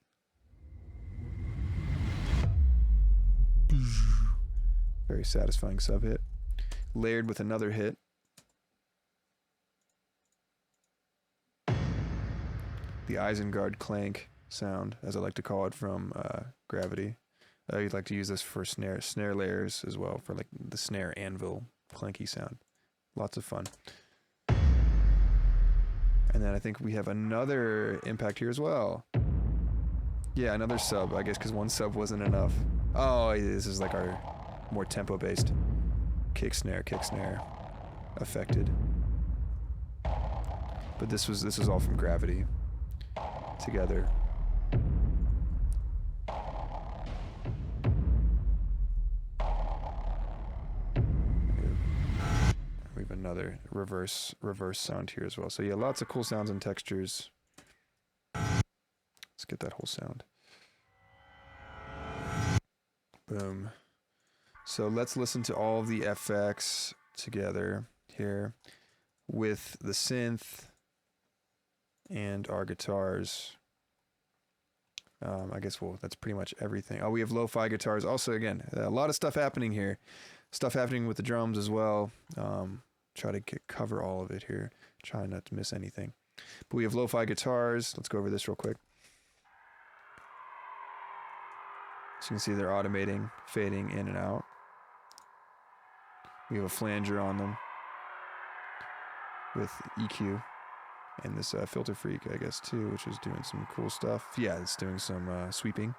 Very satisfying sub hit. Layered with another hit. The Isengard clank sound, as I like to call it, from Gravity. You'd like to use this for snare layers as well, for like the snare anvil clanky sound. Lots of fun. And then I think we have another impact here as well. Yeah, another sub, I guess, because one sub wasn't enough. Oh, this is like our more tempo-based kick snare affected. But this was all from Gravity together. We have another reverse sound here as well. So yeah, lots of cool sounds and textures. Let's get that whole sound. Boom. So let's listen to all of the FX together here. with the synth and our guitars. I guess that's pretty much everything. Oh, we have lo-fi guitars. Also, again, a lot of stuff happening here. Stuff happening with the drums as well. Try to cover all of it here. Try not to miss anything. But we have lo-fi guitars. Let's go over this real quick. So you can see they're automating, fading in and out. We have a flanger on them with EQ. And this Filter Freak, I guess, too, which is doing some cool stuff. Yeah, it's doing some sweeping.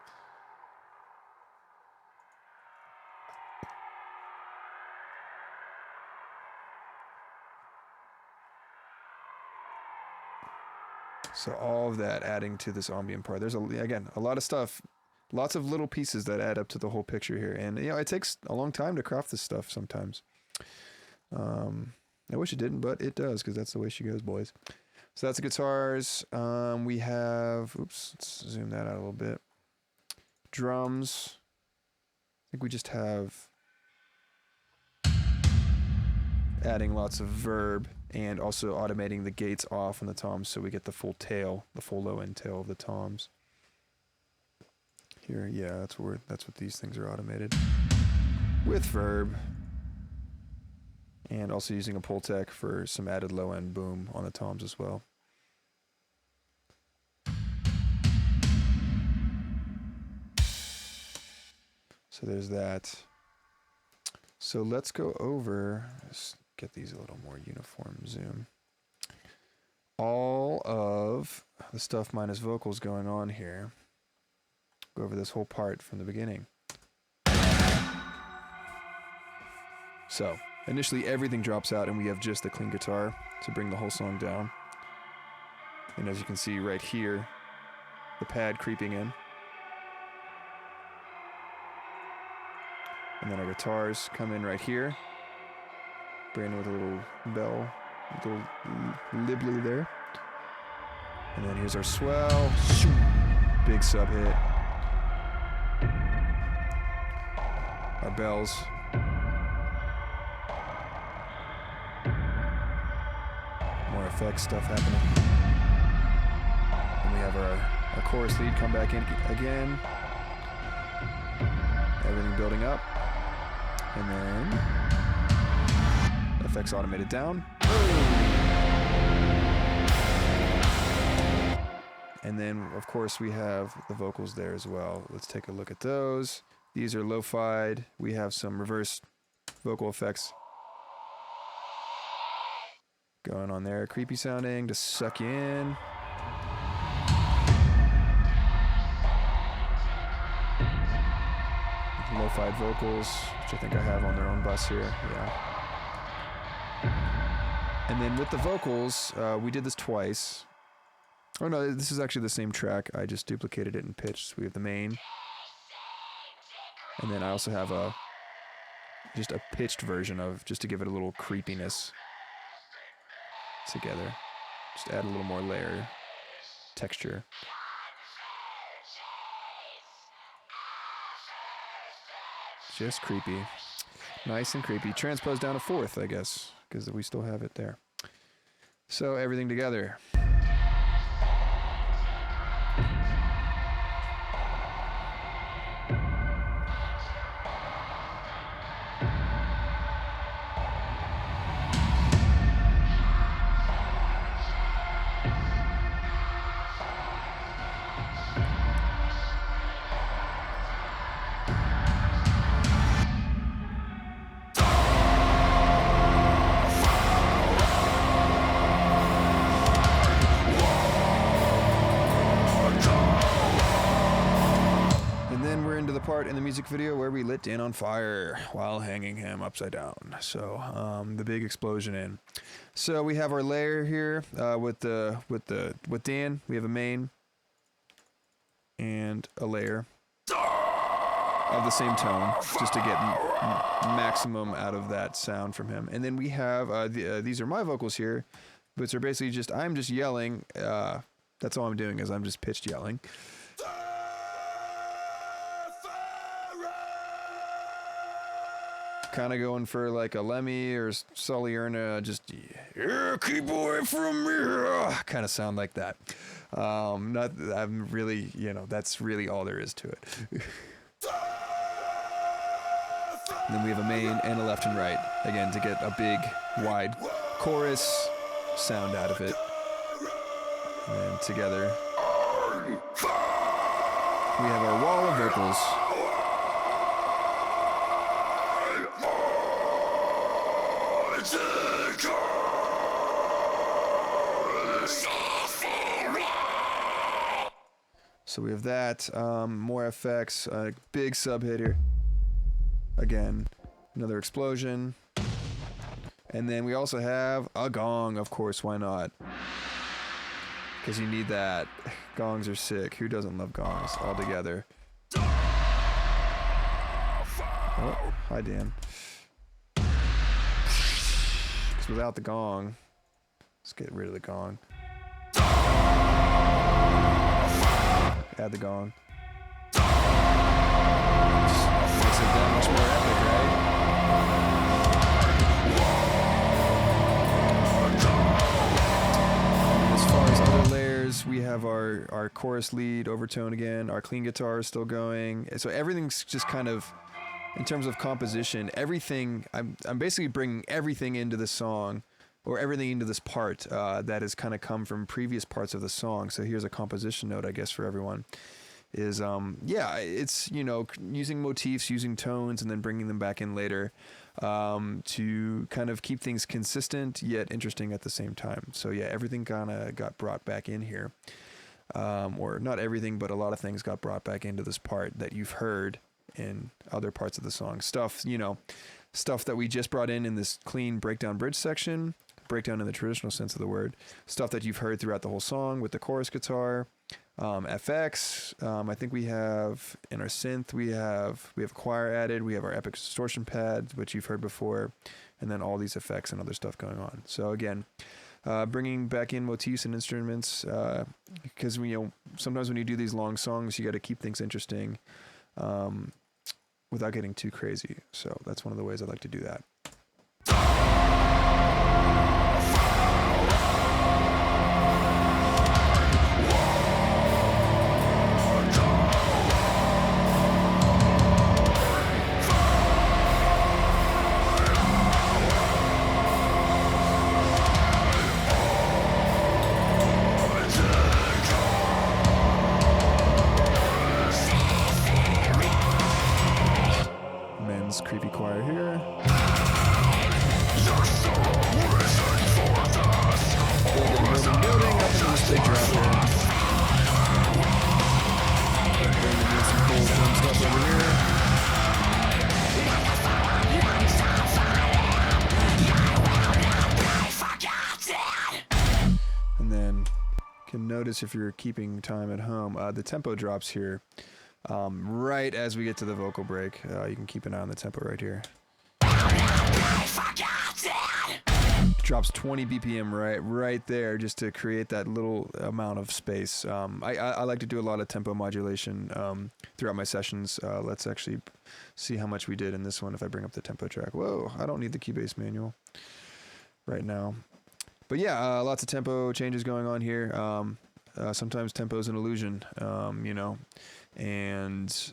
So all of that adding to this ambient part. There's, again, a lot of stuff. Lots of little pieces that add up to the whole picture here. And, you know, it takes a long time to craft this stuff sometimes. I wish it didn't, but it does, because that's the way she goes, boys. So that's the guitars. We have, oops, let's zoom that out a little bit. Drums. I think we just have adding lots of verb and also automating the gates off on the toms so we get the full tail, the full low end tail of the toms. Here, yeah, that's what these things are automated. With verb. And also using a Pultec for some added low end boom on the toms as well. So there's that. So let's go over, let's get these a little more uniform zoom. All of the stuff minus vocals going on here. Go over this whole part from the beginning. So initially everything drops out and we have just the clean guitar to bring the whole song down. And as you can see right here, the pad creeping in. And then our guitars come in right here. Brandon with a little bell, a little libbly there. And then here's our swell. Big sub hit. Our bells. More effects stuff happening. And we have our chorus lead come back in again. Everything building up. And then effects automated down. And then, of course, we have the vocals there as well. Let's take a look at those. These are lo-fied. We have some reverse vocal effects going on there. Creepy sounding to suck you in. Lo-fied vocals, which I think I have on their own bus here. Yeah. And then with the vocals, we did this twice. Oh no, this is actually the same track. I just duplicated it and pitched. We have the main. And then I also have just a pitched version of, just to give it a little creepiness together. Just add a little more layer, texture. Just creepy. Nice and creepy. Transpose down a fourth, I guess, because we still have it there. So everything together. Part in the music video where we lit Dan on fire while hanging him upside down. So the big explosion in. So we have our layer here with Dan. We have a main and a layer of the same tone, just to get maximum out of that sound from him. And then we have these are my vocals here, which are basically just I'm just yelling. That's all I'm doing is I'm just pitched yelling. kind of going for like a Lemmy or Sully Erna, just yeah, keep away from me, kind of sound like that. I'm really, that's really all there is to it. And then we have a main and a left and right, again, to get a big, wide chorus sound out of it. And together, we have our wall of vocals. So we have that, more effects, big sub hit here. Again, another explosion. And then we also have a gong, of course, why not? Because you need that. Gongs are sick. Who doesn't love gongs all together? Oh, hi, Dan. Because without the gong, let's get rid of the gong. Add the gong. Just makes it that much more epic, right? As far as other layers, we have our chorus lead overtone again. Our clean guitar is still going. So everything's just kind of, in terms of composition, everything, I'm basically bringing everything into the song, or everything into this part that has kind of come from previous parts of the song. So here's a composition note, I guess, for everyone. Is, yeah, it's, using motifs, using tones, and then bringing them back in later to kind of keep things consistent, yet interesting at the same time. So yeah, everything kind of got brought back in here. Or not everything, but a lot of things got brought back into this part that you've heard in other parts of the song. Stuff, stuff that we just brought in this clean breakdown bridge section, breakdown in the traditional sense of the word, stuff that you've heard throughout the whole song with the chorus guitar, FX. I think we have in our synth, we have choir added, we have our epic distortion pad, which you've heard before, and then all these effects and other stuff going on. So again, bringing back in motifs and instruments, because sometimes when you do these long songs, you got to keep things interesting without getting too crazy. So that's one of the ways I like to do that. Creepy choir here. Building up into this big drop here. Bringing in some cool drum stuff over here. And then you can notice if you're keeping time at home, the tempo drops here. Right as we get to the vocal break, you can keep an eye on the tempo right here. Drops 20 BPM right there, just to create that little amount of space. I like to do a lot of tempo modulation throughout my sessions. Let's actually see how much we did in this one if I bring up the tempo track. Whoa, I don't need the Cubase manual right now. But yeah, lots of tempo changes going on here. Sometimes tempo is an illusion, and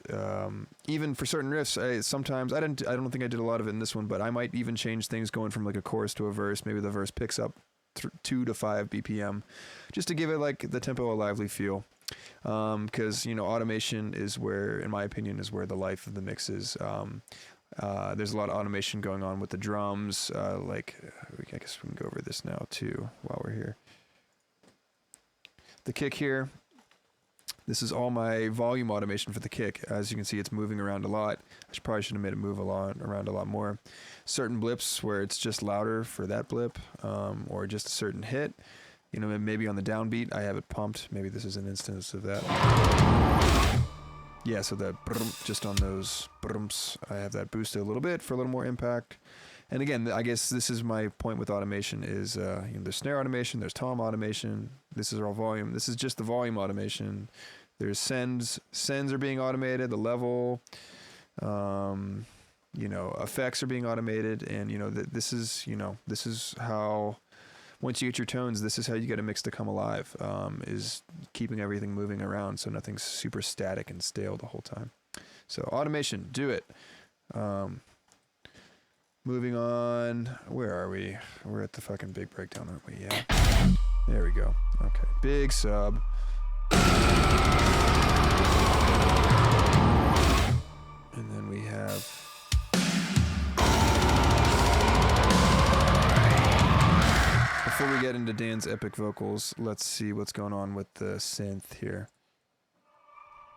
even for certain riffs, sometimes I don't think I did a lot of it in this one, but I might even change things going from like a chorus to a verse. Maybe the verse picks up 2 to 5 BPM, just to give it like the tempo a lively feel. Because automation is where, in my opinion, is where the life of the mix is. There's a lot of automation going on with the drums. I guess we can go over this now too while we're here. The kick here. This is all my volume automation for the kick. As you can see, it's moving around a lot. I probably should have made it move around a lot more. Certain blips where it's just louder for that blip, or just a certain hit. Maybe on the downbeat, I have it pumped. Maybe this is an instance of that. Yeah, so the just on those brumps, I have that boosted a little bit for a little more impact. And again, I guess this is my point with automation is, there's snare automation, there's tom automation. This is all volume. This is just the volume automation. There's sends. Sends are being automated. The level. you know, effects are being automated, and, you know, this is how, once you get your tones, this is how you get a mix to come alive, is keeping everything moving around so nothing's super static and stale the whole time. So automation, do it. Moving on, where are we? We're at the fucking big breakdown, aren't we? Yeah. There we go. Okay, big sub. And then we have... Before we get into Dan's epic vocals, let's see what's going on with the synth here.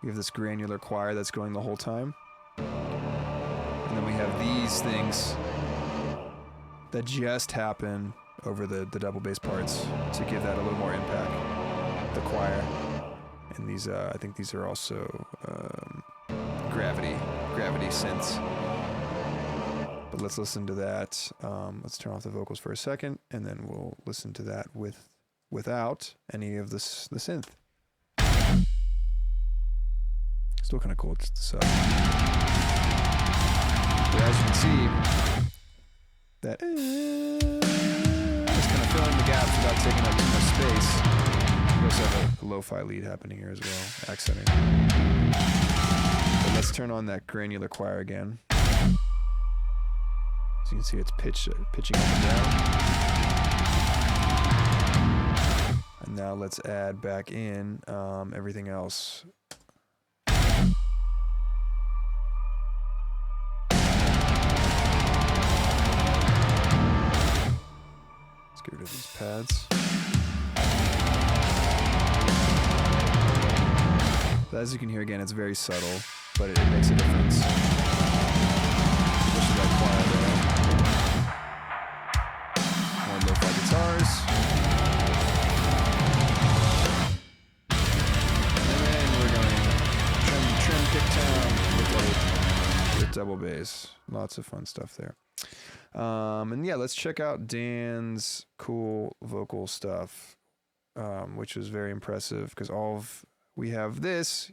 We have this granular choir that's going the whole time. And then we have these things that just happen over the double bass parts to give that a little more impact. The choir. And these, I think these are also gravity synths. But let's listen to that. Let's turn off the vocals for a second, and then we'll listen to that without any of the synth. Still kind of cool. So, but as you can see, that just kind of filling the gaps without taking up too much space. We also have a lo-fi lead happening here as well, accenting. But let's turn on that granular choir again. So you can see it's pitching up and down. And now let's add back in everything else. Let's get rid of these pads. So as you can hear again, it's very subtle, but it makes a difference. Especially that choir there. More lo-fi guitars. And then we're going trim pick town with double bass. Lots of fun stuff there. And yeah, let's check out Dan's cool vocal stuff, which was very impressive because we have this,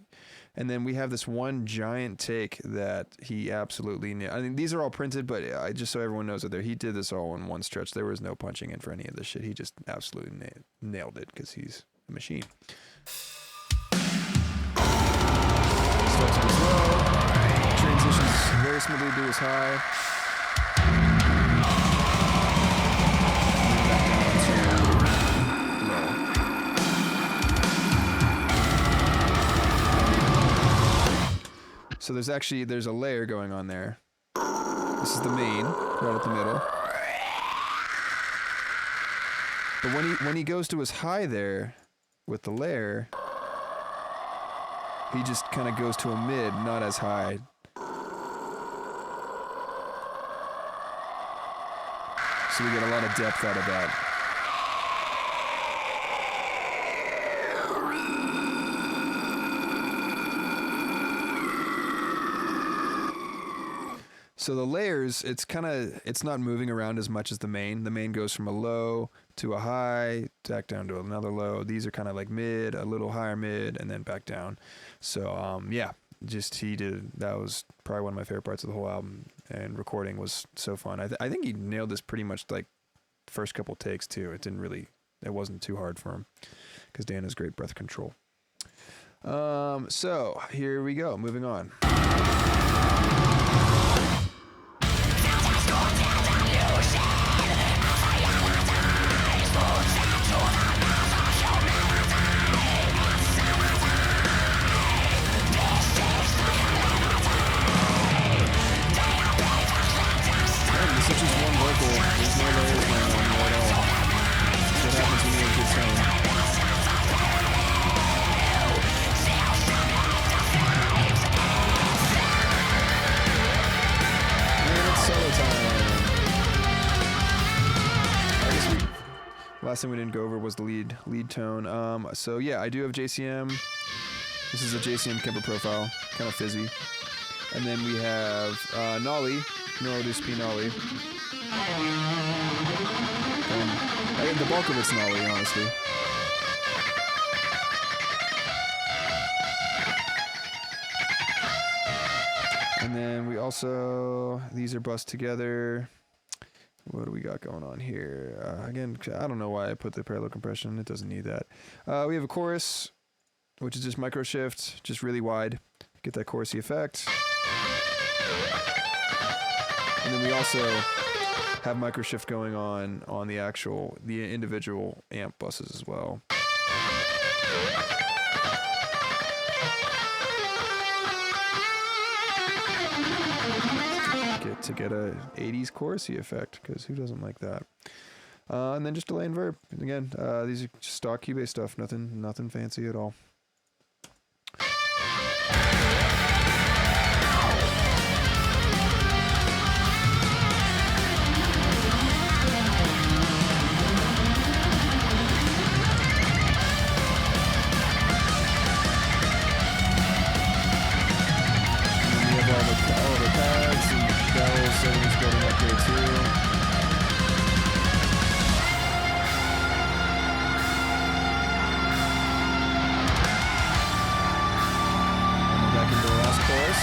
and then we have this one giant take that he absolutely nailed. I mean, these are all printed, but just so everyone knows out there, he did this all in one stretch. There was no punching in for any of this shit. He just absolutely nailed it because he's a machine. Starts on his low, transitions very smoothly to his high. So there's a layer going on there. This is the main, right at the middle. But when he goes to his high there with the layer, he just kind of goes to a mid, not as high. So we get a lot of depth out of that. So the layers, it's not moving around as much as the main. The main goes from a low to a high, back down to another low. These are kind of like mid, a little higher mid, and then back down. So yeah, that was probably one of my favorite parts of the whole album, and recording was so fun. I think he nailed this pretty much like the first couple takes too. It wasn't too hard for him because Dan has great breath control. So here we go, moving on. This is just one vocal. There's no layers going on at all. What happens when you have a good tone? And it's solo time. I guess last thing we didn't go over was the lead tone. So yeah, I do have JCM. This is a JCM Kemper profile, kind of fizzy. And then we have Nolly. No, this P Nolly. I think the bulk of it's Nolly, honestly. And then we also, these are bussed together. What do we got going on here? Again, I don't know why I put the parallel compression. It doesn't need that. We have a chorus, which is just micro shift, just really wide. Get that chorusy effect. And then we also have micro shift going on the individual amp buses as well. To get a 80s chorusy effect, because who doesn't like that? And then just delay and verb. And again, these are just stock Cubase stuff, nothing fancy at all. Settings building up here too. And back into the last chorus.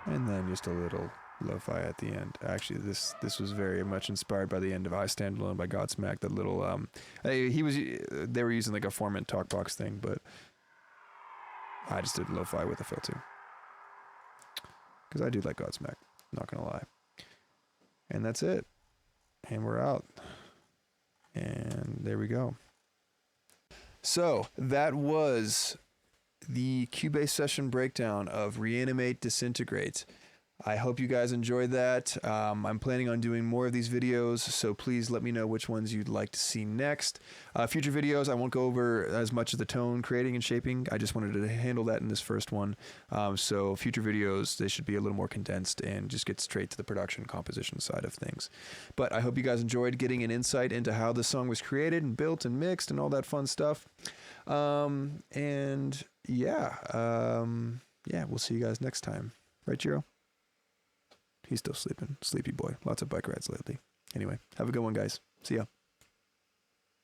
And then just a little lo-fi at the end. Actually, this was very much inspired by the end of I Stand Alone by Godsmack. That little they were using like a Formant talk box thing, but I just did lo-fi with a filter because I do like Godsmack. Not gonna lie. And that's it. And we're out. And there we go. So that was the Cubase session breakdown of Reanimate, Disintegrate. I hope you guys enjoyed that. I'm planning on doing more of these videos, so please let me know which ones you'd like to see next. Future videos, I won't go over as much of the tone creating and shaping. I just wanted to handle that in this first one. So future videos, they should be a little more condensed and just get straight to the production composition side of things. But I hope you guys enjoyed getting an insight into how this song was created and built and mixed and all that fun stuff. And yeah, we'll see you guys next time. Right, Jiro? He's still sleeping. Sleepy boy. Lots of bike rides lately. Anyway, have a good one, guys. See ya.